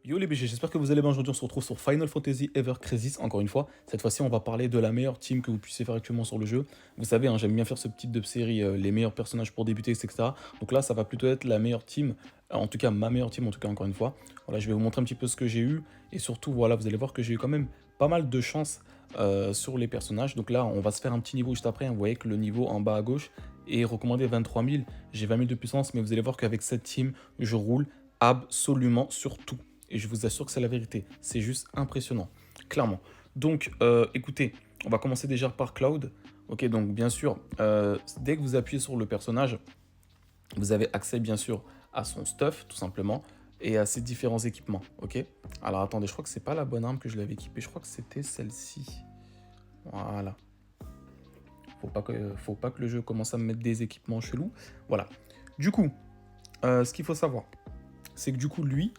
Yo les BG, j'espère que vous allez bien. Aujourd'hui on se retrouve sur Final Fantasy Ever Crisis, encore une fois. Cette fois-ci on va parler de la meilleure team que vous puissiez faire actuellement sur le jeu. Vous savez, hein, j'aime bien faire ce type de série, les meilleurs personnages pour débuter, etc. Donc là ça va plutôt être la meilleure team, en tout cas ma meilleure team en tout cas encore une fois. Voilà, je vais vous montrer un petit peu ce que j'ai eu. Et surtout voilà, vous allez voir que j'ai eu quand même pas mal de chance sur les personnages. Donc là on va se faire un petit niveau juste après, hein. Vous voyez que le niveau en bas à gauche est recommandé 23 000. J'ai 20 000 de puissance, mais vous allez voir qu'avec cette team je roule absolument sur tout. Et je vous assure que c'est la vérité. C'est juste impressionnant, clairement. Donc, écoutez, on va commencer déjà par Cloud. Ok, donc bien sûr, dès que vous appuyez sur le personnage, vous avez accès bien sûr à son stuff, tout simplement, et à ses différents équipements. Ok. Alors attendez, je crois que c'est pas la bonne arme que je l'avais équipée. Je crois que c'était celle-ci. Voilà. Faut pas que le jeu commence à me mettre des équipements chelous. Voilà. Du coup, ce qu'il faut savoir, c'est que du coup, lui,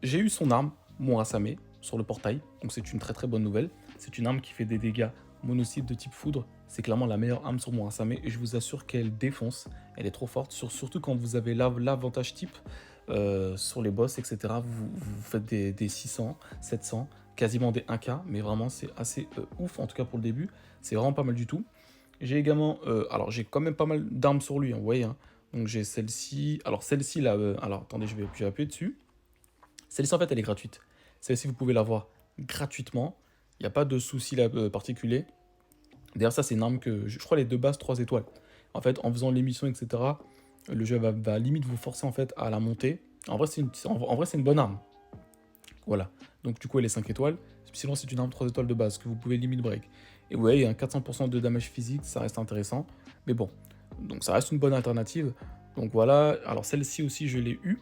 j'ai eu son arme, Murasame, sur le portail, donc c'est une très très bonne nouvelle. C'est une arme qui fait des dégâts mono-cibles de type foudre. C'est clairement la meilleure arme sur Murasame et je vous assure qu'elle défonce. Elle est trop forte, surtout quand vous avez l'avantage type sur les boss, etc. Vous faites des 600, 700, quasiment des 1K, mais vraiment c'est assez ouf, en tout cas pour le début. C'est vraiment pas mal du tout. J'ai également, alors j'ai quand même pas mal d'armes sur lui, hein, vous voyez. Hein. Donc j'ai celle-ci, alors celle-ci là, alors attendez, je vais appuyer dessus. Celle-ci, en fait, elle est gratuite. Celle-ci, vous pouvez l'avoir gratuitement. Il n'y a pas de souci là, particulier. D'ailleurs, ça, c'est une arme que je crois les deux bases 3 étoiles. En fait, en faisant l'émission, etc., le jeu va limite vous forcer en fait à la monter. En vrai, c'est une bonne arme. Voilà. Donc, du coup, elle est 5 étoiles. Sinon, c'est une arme 3 étoiles de base que vous pouvez limite break. Et vous voyez, un 400% de damage physique, ça reste intéressant. Mais bon, donc ça reste une bonne alternative. Donc voilà. Alors, celle-ci aussi, je l'ai eue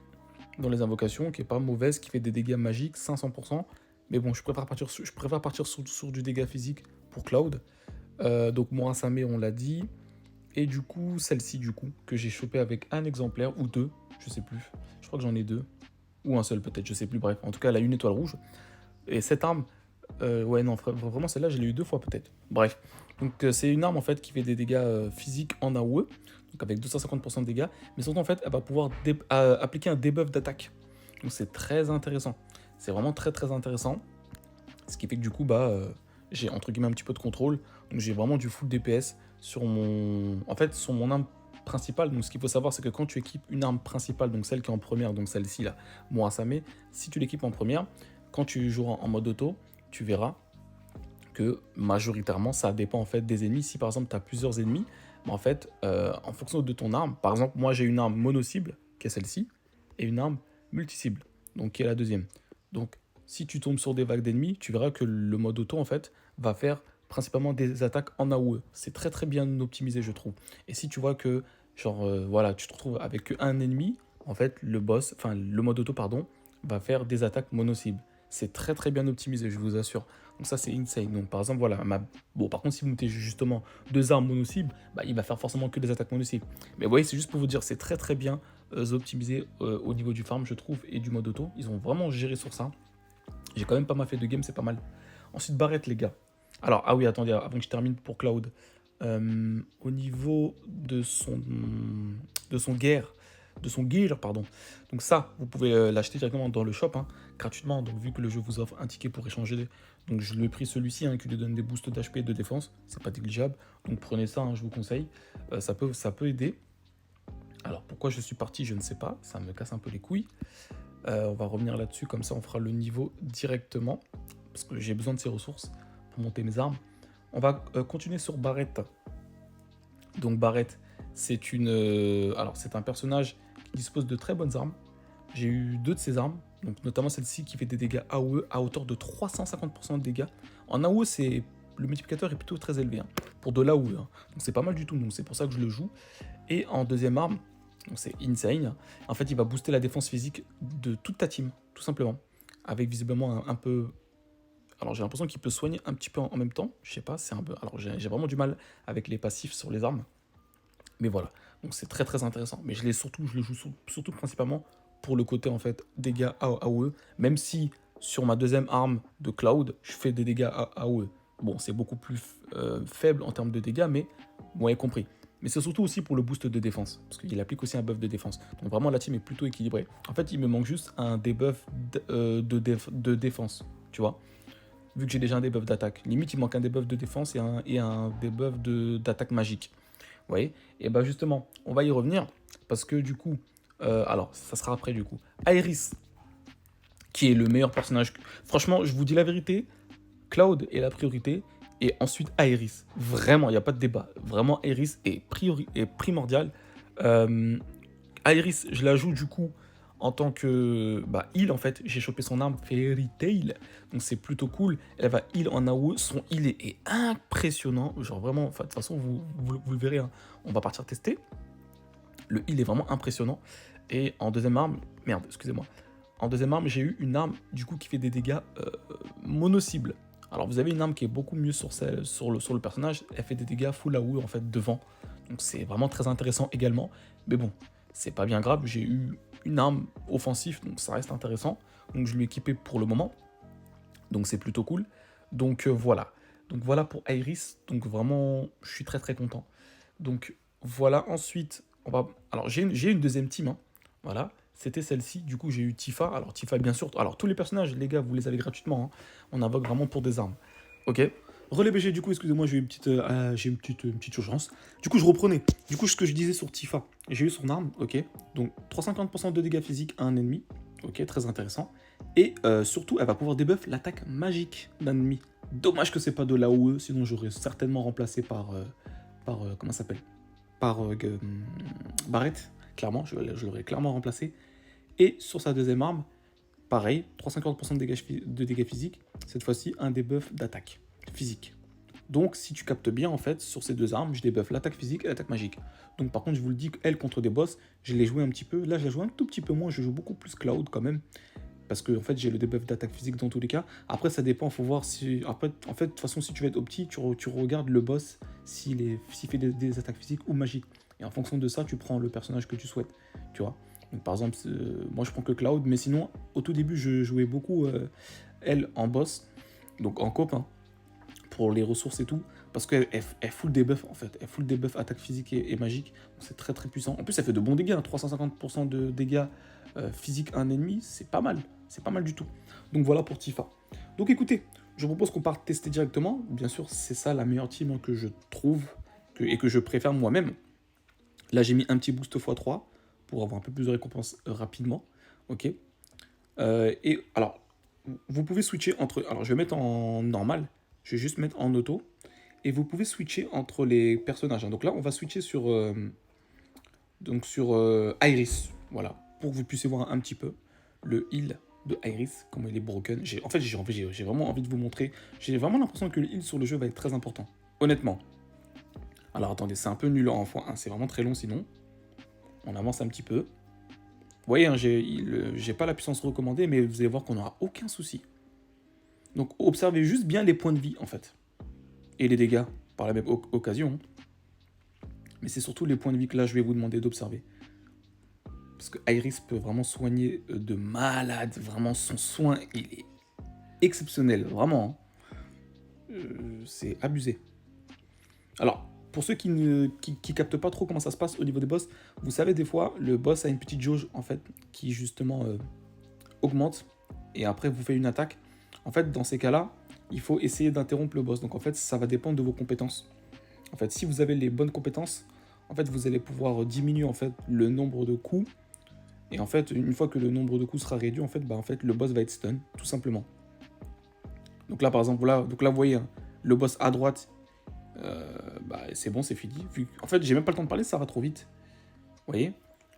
dans les invocations, qui est pas mauvaise, qui fait des dégâts magiques, 500%. Mais bon, je préfère partir sur du dégât physique pour Cloud. Donc Murasame, on l'a dit. Et du coup, celle-ci, du coup, que j'ai chopé avec un exemplaire, ou deux, je sais plus. Je crois que j'en ai deux. Ou un seul peut-être, je sais plus, bref. En tout cas, elle a une étoile rouge. Et cette arme, ouais, non, vraiment, celle-là, je l'ai eu deux fois peut-être. Bref. Donc c'est une arme, en fait, qui fait des dégâts physiques en AOE. Donc avec 250% de dégâts. Mais surtout, en fait, elle va pouvoir appliquer un debuff d'attaque. Donc c'est très intéressant. C'est vraiment très très intéressant. Ce qui fait que du coup, j'ai entre guillemets un petit peu de contrôle. Donc j'ai vraiment du full DPS sur mon... En fait, sur mon arme principale. Donc ce qu'il faut savoir, c'est que quand tu équipes une arme principale, donc celle qui est en première, donc celle-ci là, Murasame, si tu l'équipes en première, quand tu joueras en mode auto, tu verras que majoritairement, ça dépend en fait des ennemis. Si par exemple, tu as plusieurs ennemis, en fait, en fonction de ton arme, par exemple, moi j'ai une arme mono-cible, qui est celle-ci, et une arme multi-cible, donc qui est la deuxième. Donc, si tu tombes sur des vagues d'ennemis, tu verras que le mode auto, en fait, va faire principalement des attaques en AOE. C'est très très bien optimisé, je trouve. Et si tu vois que, genre, voilà, tu te retrouves avec un ennemi, en fait, le mode auto, pardon, va faire des attaques mono-cibles. C'est très très bien optimisé, je vous assure. Donc ça, c'est insane. Donc par exemple, voilà, bon, par contre, si vous mettez justement deux armes mono-cibles, il va faire forcément que des attaques mono-cibles. Mais vous voyez, c'est juste pour vous dire, c'est très très bien optimisé au niveau du farm, je trouve, et du mode auto. Ils ont vraiment géré sur ça. J'ai quand même pas mal fait de game, c'est pas mal. Ensuite, Barrett, les gars. Alors, ah oui, attendez, avant que je termine pour Cloud. Au niveau de son gear, pardon. Donc ça, vous pouvez l'acheter directement dans le shop, hein, gratuitement. Donc vu que le jeu vous offre un ticket pour échanger, donc je lui ai pris celui-ci, hein, qui lui donne des boosts d'HP et de défense. C'est pas négligeable. Donc prenez ça, hein, je vous conseille. Ça peut aider. Alors pourquoi je suis parti, je ne sais pas. Ça me casse un peu les couilles. On va revenir là-dessus, comme ça on fera le niveau directement. Parce que j'ai besoin de ces ressources pour monter mes armes. On va continuer sur Barrett. Donc Barrett, c'est c'est un personnage qui dispose de très bonnes armes. J'ai eu deux de ces armes, donc notamment celle-ci qui fait des dégâts AOE à hauteur de 350% de dégâts. En AOE, le multiplicateur est plutôt très élevé, hein, pour de l'AOE, hein. Donc c'est pas mal du tout, donc c'est pour ça que je le joue. Et en deuxième arme, donc c'est insane. En fait, il va booster la défense physique de toute ta team, tout simplement. Avec visiblement un peu... Alors j'ai l'impression qu'il peut soigner un petit peu en même temps. Je sais pas, c'est un peu... Alors j'ai vraiment du mal avec les passifs sur les armes. Mais voilà, donc c'est très très intéressant. Mais je le joue surtout principalement pour le côté en fait dégâts AOE. Même si sur ma deuxième arme de Cloud, je fais des dégâts AOE. Bon, c'est beaucoup plus faible en termes de dégâts, mais vous m'avez compris. Mais c'est surtout aussi pour le boost de défense, parce qu'il applique aussi un buff de défense. Donc vraiment, la team est plutôt équilibrée. En fait, il me manque juste un debuff de défense, tu vois. Vu que j'ai déjà un debuff d'attaque. Limite, il manque un debuff de défense et un debuff d'attaque magique. Vous voyez? Et bah justement, on va y revenir, parce que du coup, alors, ça sera après du coup. Iris, qui est le meilleur personnage. Franchement, je vous dis la vérité, Cloud est la priorité, et ensuite Iris. Vraiment, il n'y a pas de débat. Vraiment, Iris est primordial. Iris, je la joue du coup en tant que heal en fait. J'ai chopé son arme Fairy Tail, donc c'est plutôt cool. Elle va heal en AOE. Son heal est impressionnant. Genre vraiment, de toute façon, vous le verrez. Hein. On va partir tester. Le heal est vraiment impressionnant. Et en deuxième arme, merde, excusez-moi. En deuxième arme, j'ai eu une arme du coup qui fait des dégâts mono-cible. Alors vous avez une arme qui est beaucoup mieux sur le personnage. Elle fait des dégâts full AOE en fait devant. Donc c'est vraiment très intéressant également. Mais bon, c'est pas bien grave. J'ai eu une arme offensive, donc ça reste intéressant. Donc je l'ai équipé pour le moment. Donc c'est plutôt cool. Donc voilà. Donc voilà pour Iris. Donc vraiment, je suis très très content. Donc voilà, ensuite, alors j'ai une deuxième team. Hein. Voilà, c'était celle-ci. Du coup, j'ai eu Tifa. Alors Tifa, bien sûr. Alors tous les personnages, les gars, vous les avez gratuitement. Hein. On invoque vraiment pour des armes. Ok. Relais BG, du coup, excusez-moi, j'ai eu une petite urgence. Du coup, je reprenais. Du coup, ce que je disais sur Tifa, j'ai eu son arme, ok. Donc 350% de dégâts physiques à un ennemi. Ok, très intéressant. Et surtout, elle va pouvoir debuff l'attaque magique d'un ennemi. Dommage que c'est pas de l'AOE, sinon j'aurais certainement remplacé par comment ça s'appelle, par Barrett, clairement, je l'aurais clairement remplacé. Et sur sa deuxième arme, pareil, 350% de dégâts physiques, cette fois-ci un debuff d'attaque physique. Donc si tu captes bien, en fait, sur ces deux armes, je debuff l'attaque physique et l'attaque magique. Donc par contre, je vous le dis, elle contre des boss, je l'ai joué un petit peu. Là, je l'ai joué un tout petit peu moins, je joue beaucoup plus Cloud quand même. Parce que en fait, j'ai le debuff d'attaque physique dans tous les cas. Après, ça dépend, faut voir si. Après, en fait, de toute façon, si tu veux être opti, tu regardes le boss s'il fait des attaques physiques ou magiques. Et en fonction de ça, tu prends le personnage que tu souhaites. Tu vois. Donc, par exemple, moi, je prends que Cloud. Mais sinon, au tout début, je jouais beaucoup elle en boss. Donc, en coop, hein, pour les ressources et tout. Parce qu'elle full debuff, en fait. Elle full debuff attaque physique et magique. Donc, c'est très, très puissant. En plus, elle fait de bons dégâts. Hein, 350% de dégâts physiques à un ennemi, c'est pas mal. C'est pas mal du tout. Donc voilà pour Tifa. Donc écoutez, je vous propose qu'on parte tester directement. Bien sûr, c'est ça la meilleure team hein, que je trouve et que je préfère moi-même. Là, j'ai mis un petit boost x3 pour avoir un peu plus de récompenses rapidement. Ok. Et alors, vous pouvez switcher entre... Alors, je vais mettre en normal. Je vais juste mettre en auto. Et vous pouvez switcher entre les personnages. Hein. Donc là, on va switcher sur Iris. Voilà. Pour que vous puissiez voir un petit peu le heal de Iris, comment il est broken. En fait, j'ai vraiment envie de vous montrer. J'ai vraiment l'impression que le heal sur le jeu va être très important. Honnêtement. Alors attendez, c'est un peu nul en fois. Hein, c'est vraiment très long sinon. On avance un petit peu. Vous voyez, hein, j'ai pas la puissance recommandée, mais vous allez voir qu'on n'aura aucun souci. Donc observez juste bien les points de vie en fait. Et les dégâts par la même occasion. Hein. Mais c'est surtout les points de vie que là je vais vous demander d'observer. Parce que Iris peut vraiment soigner de malade. Vraiment, son soin, il est exceptionnel. Vraiment. Hein. C'est abusé. Alors, pour ceux qui captent pas trop comment ça se passe au niveau des boss, vous savez, des fois, le boss a une petite jauge, en fait, qui justement augmente. Et après, vous faites une attaque. En fait, dans ces cas-là, il faut essayer d'interrompre le boss. Donc, en fait, ça va dépendre de vos compétences. En fait, si vous avez les bonnes compétences, en fait, vous allez pouvoir diminuer, en fait, le nombre de coups. Et en fait, une fois que le nombre de coups sera réduit, en fait, le boss va être stun, tout simplement. Donc là, par exemple, là, vous voyez, hein, le boss à droite, c'est bon, c'est fini. En fait, j'ai même pas le temps de parler, ça va trop vite. Vous voyez?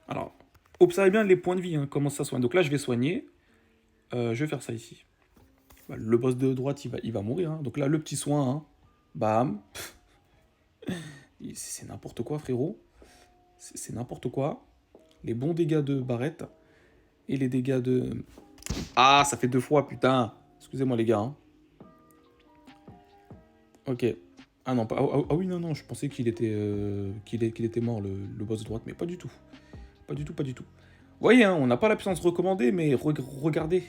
Alors, observez bien les points de vie, hein, comment ça soigne. Donc là, je vais soigner. Je vais faire ça ici. Le boss de droite, il va mourir. Hein. Donc là, le petit soin, hein, bam. C'est n'importe quoi, frérot. C'est n'importe quoi. Les bons dégâts de Barrett et les dégâts de... Ah, ça fait 2 fois, putain. Excusez-moi, les gars. Hein. Ok. Ah non, oui, non, je pensais qu'il était mort, le boss de droite, mais pas du tout. Pas du tout, pas du tout. Vous voyez, hein, on n'a pas la puissance recommandée, mais regardez.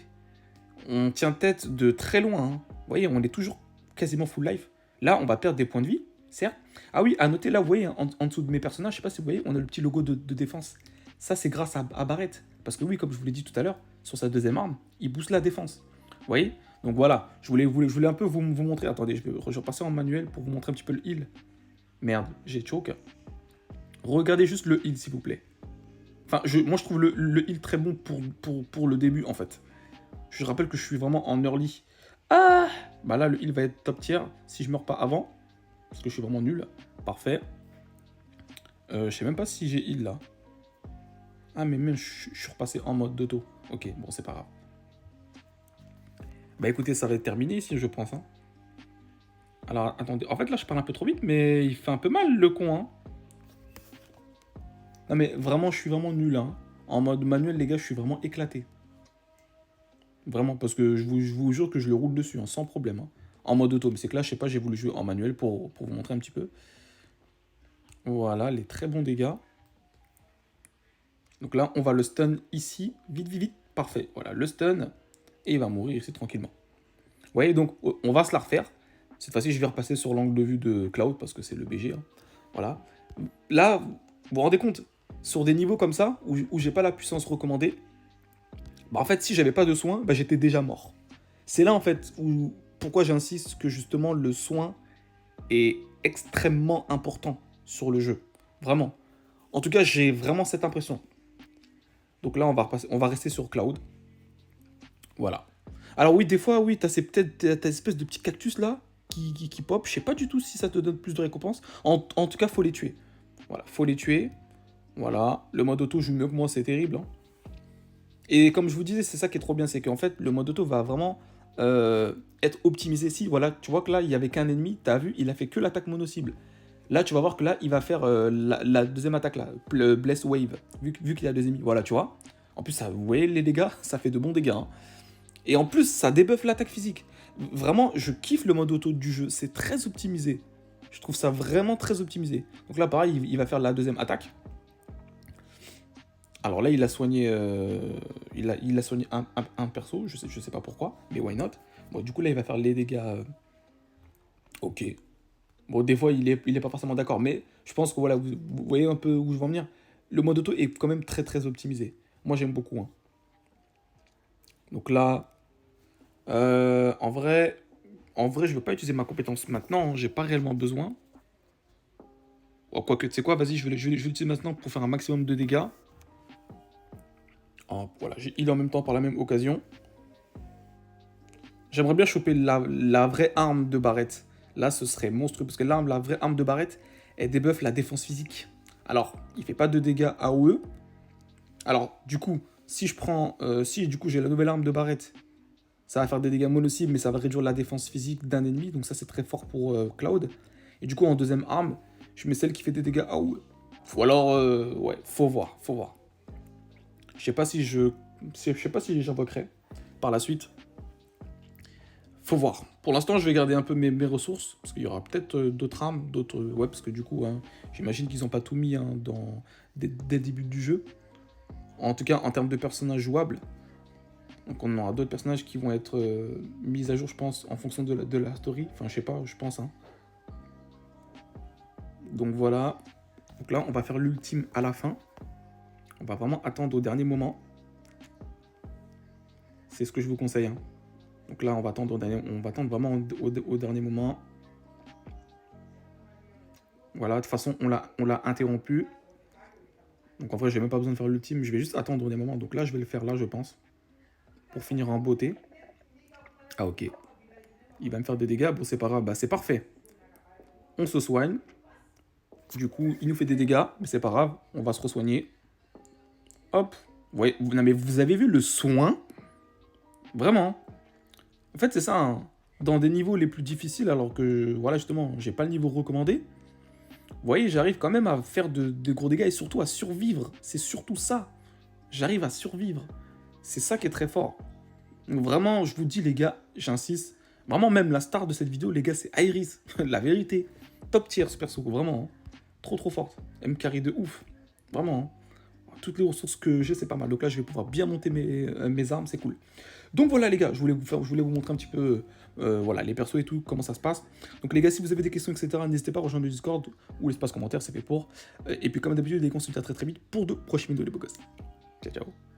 On tient tête de très loin. Hein. Vous voyez, on est toujours quasiment full life. Là, on va perdre des points de vie. Certes. Ah oui, à noter là, vous voyez, en dessous de mes personnages, je sais pas si vous voyez, on a le petit logo de défense. Ça, c'est grâce à Barrett. Parce que oui, comme je vous l'ai dit tout à l'heure, sur sa deuxième arme, il booste la défense. Vous voyez? Donc voilà, je voulais un peu vous montrer. Attendez, je vais repasser en manuel pour vous montrer un petit peu le heal. Merde, j'ai choke. Regardez juste le heal, s'il vous plaît. Enfin, moi, je trouve le heal très bon pour le début, en fait. Je rappelle que je suis vraiment en early. Ah! Bah là, le heal va être top tier si je meurs pas avant. Parce que je suis vraiment nul. Parfait. Je sais même pas si j'ai heal là. Ah, mais même, je suis repassé en mode d'auto. Ok, bon, c'est pas grave. Bah écoutez, ça va être terminé ici, je pense. Hein. Alors, attendez. En fait, là, je parle un peu trop vite, mais il fait un peu mal, le con. Hein. Non, mais vraiment, je suis vraiment nul. Hein. En mode manuel, les gars, je suis vraiment éclaté. Vraiment, parce que je vous jure que je le roule dessus, hein, sans problème. Hein. En mode auto. Mais c'est que là, je sais pas, j'ai voulu jouer en manuel pour vous montrer un petit peu. Voilà, les très bons dégâts. Donc là, on va le stun ici. Vite, vite, vite. Parfait. Voilà, le stun. Et il va mourir ici tranquillement. Vous voyez, donc, on va se la refaire. Cette fois-ci, je vais repasser sur l'angle de vue de Cloud, parce que c'est le BG. Hein. Voilà. Là, vous vous rendez compte, sur des niveaux comme ça, où j'ai pas la puissance recommandée, bah en fait, si j'avais pas de soin, bah j'étais déjà mort. C'est là, en fait, pourquoi j'insiste que justement, le soin est extrêmement important sur le jeu. Vraiment. En tout cas, j'ai vraiment cette impression. Donc là, on va rester sur Cloud. Voilà. Alors oui, des fois, oui, t'as cette espèce de petits cactus là qui pop. Je sais pas du tout si ça te donne plus de récompenses. En tout cas, faut les tuer. Voilà, faut les tuer. Voilà. Le mode auto joue mieux que moi, c'est terrible. Hein. Et comme je vous disais, c'est ça qui est trop bien, c'est qu'en fait, le mode auto va vraiment être optimisé. Si, voilà, tu vois que là, il y avait qu'un ennemi, t'as vu, il a fait que l'attaque mono-cible. Là, tu vas voir que là, il va faire la deuxième attaque là, le Bless Wave, vu qu'il y a deux ennemis. Voilà, tu vois. En plus, ça, vous voyez les dégâts, ça fait de bons dégâts. Hein. Et en plus, ça débuffe l'attaque physique. Vraiment, je kiffe le mode auto du jeu. C'est très optimisé. Je trouve ça vraiment très optimisé. Donc là, pareil, il va faire la deuxième attaque. Alors là, il a soigné, il a soigné un perso. Je sais pas pourquoi, mais why not. Bon, du coup, là, il va faire les dégâts. Ok. Bon, des fois, il est pas forcément d'accord. Mais je pense que voilà, vous voyez un peu où je veux en venir. Le mode auto est quand même très très optimisé. Moi, j'aime beaucoup. Hein. Donc là, en vrai, je veux pas utiliser ma compétence maintenant. Hein, j'ai pas réellement besoin. Oh, quoique, tu sais quoi, vas-y, je vais l'utiliser maintenant pour faire un maximum de dégâts. Oh, voilà, j'ai heal en même temps par la même occasion. J'aimerais bien choper la vraie arme de Barrett. Là, ce serait monstrueux, parce que la vraie arme de Barrett, elle débuffe la défense physique. Alors, il fait pas de dégâts AOE. Alors, du coup, si je prends... si, du coup, j'ai la nouvelle arme de Barrett, ça va faire des dégâts mono-cibles, mais ça va réduire la défense physique d'un ennemi. Donc ça, c'est très fort pour Cloud. Et du coup, en deuxième arme, je mets celle qui fait des dégâts AOE. Ou alors, ouais, faut voir, faut voir. Je sais pas si j'invoquerai par la suite. Faut voir. Pour l'instant, je vais garder un peu mes ressources, parce qu'il y aura peut-être d'autres armes, d'autres... Ouais, parce que du coup, hein, j'imagine qu'ils n'ont pas tout mis hein, dès le début du jeu. En tout cas, en termes de personnages jouables. Donc on aura d'autres personnages qui vont être mis à jour, je pense, en fonction de la story. Enfin, je sais pas, je pense. Hein. Donc voilà. Donc là, on va faire l'ultime à la fin. On va vraiment attendre au dernier moment. C'est ce que je vous conseille. Hein. Donc là, on va attendre vraiment au dernier moment. Voilà, de toute façon, on l'a interrompu. Donc en vrai, j'ai même pas besoin de faire l'ultime. Je vais juste attendre au dernier moment. Donc là, je vais le faire là, je pense. Pour finir en beauté. Ah ok. Il va me faire des dégâts. Bon, c'est pas grave. Bah, c'est parfait. On se soigne. Du coup, il nous fait des dégâts. Mais c'est pas grave. On va se re-soigner. Hop. Ouais, non, mais vous avez vu le soin? Vraiment. En fait, c'est ça. Hein. Dans des niveaux les plus difficiles, alors que, voilà, justement, j'ai pas le niveau recommandé. Vous voyez, j'arrive quand même à faire de gros dégâts et surtout à survivre. C'est surtout ça. J'arrive à survivre. C'est ça qui est très fort. Donc vraiment, je vous dis, les gars, j'insiste. Vraiment, même la star de cette vidéo, les gars, c'est Iris. La vérité. Top tier, ce perso, vraiment. Hein. Trop, trop forte. Elle me carry de ouf. Vraiment. Hein. toutes les ressources que j'ai, c'est pas mal. Donc là, je vais pouvoir bien monter mes armes, c'est cool. Donc voilà les gars, je voulais vous montrer un petit peu voilà, les persos et tout, comment ça se passe. Donc les gars, si vous avez des questions, etc., n'hésitez pas à rejoindre le Discord ou l'espace commentaire, c'est fait pour. Et puis comme d'habitude, les gars, on se dit à très très vite pour de prochaines vidéos les beaux gosses. Ciao ciao.